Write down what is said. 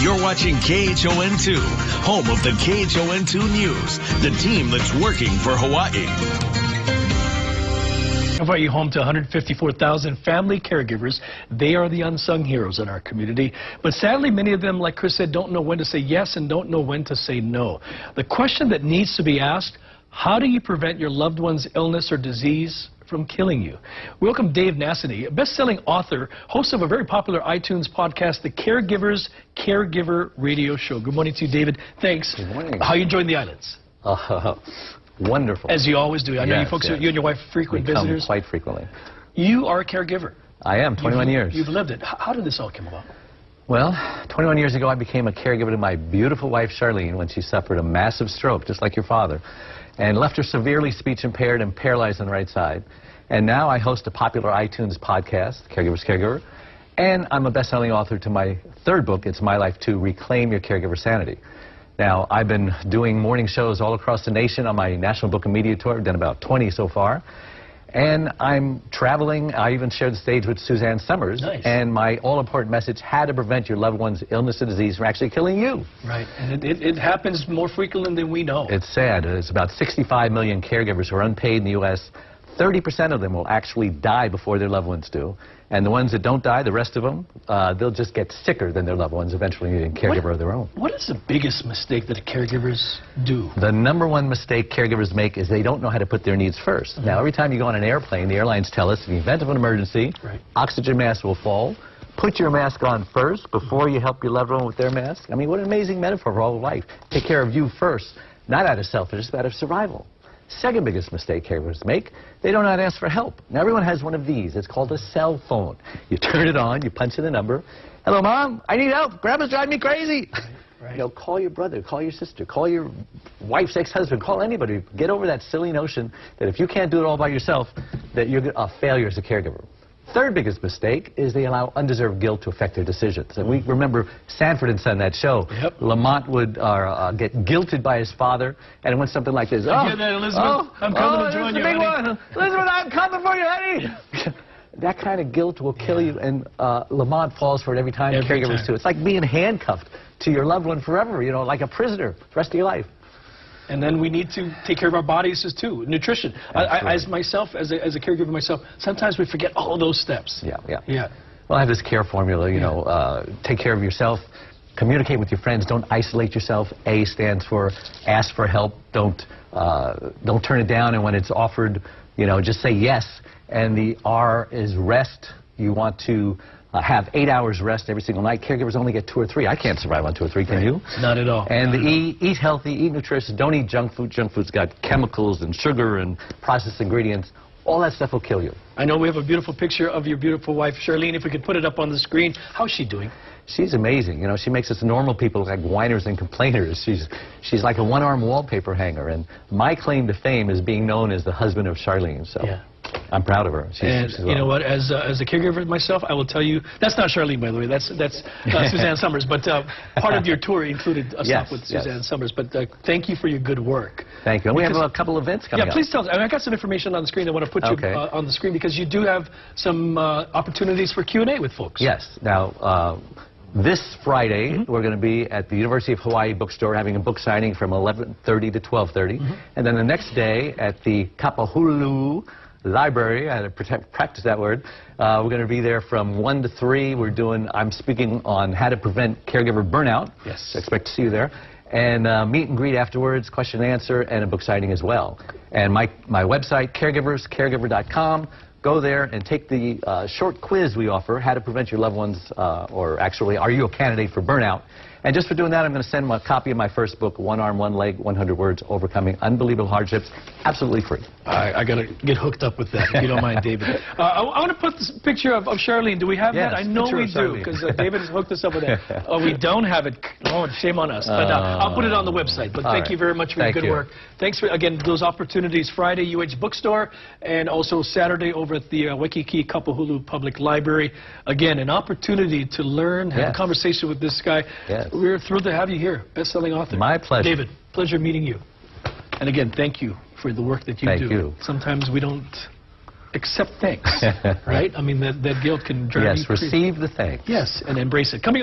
You're watching KHON2, home of the KHON2 News, the team that's working for Hawaii. I invite you home to 154,000 family caregivers. They are the unsung heroes in our community. But sadly, many of them, like Chris said, don't know when to say yes and don't know when to say no. The question that needs to be asked, how do you prevent your loved one's illness or disease from killing you? Welcome Dave Nassaney, a best-selling author, host of a very popular iTunes podcast, The Caregiver's Caregiver Radio Show. Good morning to you, David. Thanks. Good morning. How are you enjoying the islands? Wonderful. As you always do. I know you folks, you and your wife, frequent visitors. Quite frequently. You are a caregiver. I am, 21 years. You've lived it. How did this all come about? Well, 21 years ago, I became a caregiver to my beautiful wife, Charlene, when she suffered a massive stroke, just like your father, and left her severely speech impaired and paralyzed on the right side. And now I host a popular iTunes podcast, Caregiver's Caregiver, and I'm a best-selling author to my third book, It's My Life Too, Reclaim Your Caregiver Sanity. Now, I've been doing morning shows all across the nation on my National Book and Media Tour. I've done about 20 so far. And I'm traveling. I even shared the stage with Suzanne Summers. Nice. And my all-important message, how to prevent your loved one's illness or disease from actually killing you. Right. And it happens more frequently than we know. It's sad. It's about 65 million caregivers who are unpaid in the U.S. 30% of them will actually die before their loved ones do. And the ones that don't die, the rest of them, they'll just get sicker than their loved ones, eventually needing a caregiver of their own. What is the biggest mistake that caregivers do? The number one mistake caregivers make is they don't know how to put their needs first. Mm-hmm. Now, every time you go on an airplane, the airlines tell us in the event of an emergency, oxygen mask will fall. Put your mask on first before you help your loved one with their mask. I mean, what an amazing metaphor for all of life. Take care of you first, not out of selfishness, but out of survival. Second biggest mistake caregivers make, they don't know how to ask for help. Now, everyone has one of these. It's called a cell phone. You turn it on, you punch in the number. Hello, Mom, I need help. Grandma's driving me crazy. Right. You know, call your brother, call your sister, call your wife's ex-husband, call anybody. Get over that silly notion that if you can't do it all by yourself, that you're a failure as a caregiver. Third biggest mistake is they allow undeserved guilt to affect their decisions. And we remember Sanford and Son, that show. Yep. Lamont would get guilted by his father, and it went something like this. I hear that, Elizabeth. I'm coming to join you, big honey. One. Elizabeth, I'm coming for you, honey. That kind of guilt will kill you, and Lamont falls for it every time. Caregivers too. It's like being handcuffed to your loved one forever, you know, like a prisoner for the rest of your life. And then we need to take care of our bodies too. Nutrition. As myself, as a caregiver myself, sometimes we forget all of those steps. Yeah. Well, I have this care formula, you know, take care of yourself, communicate with your friends, don't isolate yourself. A stands for ask for help, don't turn it down, and when it's offered, you know, just say yes. And the R is rest. You want to have 8 hours rest every single night. Caregivers only get 2 or 3. I can't survive on 2 or 3, can you? Not at all. And the E, eat healthy, eat nutritious, don't eat junk food. Junk food's got chemicals and sugar and processed ingredients. All that stuff will kill you. I know we have a beautiful picture of your beautiful wife, Charlene. If we could put it up on the screen. How's she doing? She's amazing. You know, she makes us normal people like whiners and complainers. She's like a one-arm wallpaper hanger. And my claim to fame is being known as the husband of Charlene. So. Yeah. I'm proud of her. She's you know what? As a caregiver myself, I will tell you, that's not Charlene, by the way. That's Suzanne Summers. But part of your tour included a stop with Suzanne Summers. But thank you for your good work. Thank you. And we have a couple events coming up. Yeah, please tell us. I got some information on the screen. I want to put you on the screen because you do have some opportunities for Q&A with folks. Yes. Now, this Friday, we're going to be at the University of Hawaii bookstore having a book signing from 11:30 to 12:30. And then the next day at the Kapuna Library, I had to practice that word. We're going to be there from 1 to 3. I'm speaking on how to prevent caregiver burnout. Yes. So expect to see you there. And meet and greet afterwards, question and answer, and a book signing as well. And my website, caregiverscaregiver.com. Go there and take the short quiz we offer, how to prevent your loved ones, or actually, are you a candidate for burnout? And just for doing that, I'm going to send them a copy of my first book, One Arm, One Leg, 100 Words, Overcoming Unbelievable Hardships, absolutely free. I got to get hooked up with that, if you don't mind, David. I want to put this picture of Charlene. Do we have that? I know we do, because David has hooked us up with that. Oh, we don't have it. Oh, shame on us. But I'll put it on the website. But thank you very much for your good work. Thanks for, again, those opportunities. Friday, UH Bookstore, and also Saturday over at the Waikiki Kapahulu Public Library. Again, an opportunity to learn, have a conversation with this guy. We're thrilled to have you here, best-selling author. My pleasure. David, pleasure meeting you. And again, thank you for the work that you do. Thank you. Sometimes we don't accept thanks, right? I mean, that guilt can drive you crazy. Yes, receive the thanks. Yes, and embrace it. Coming up.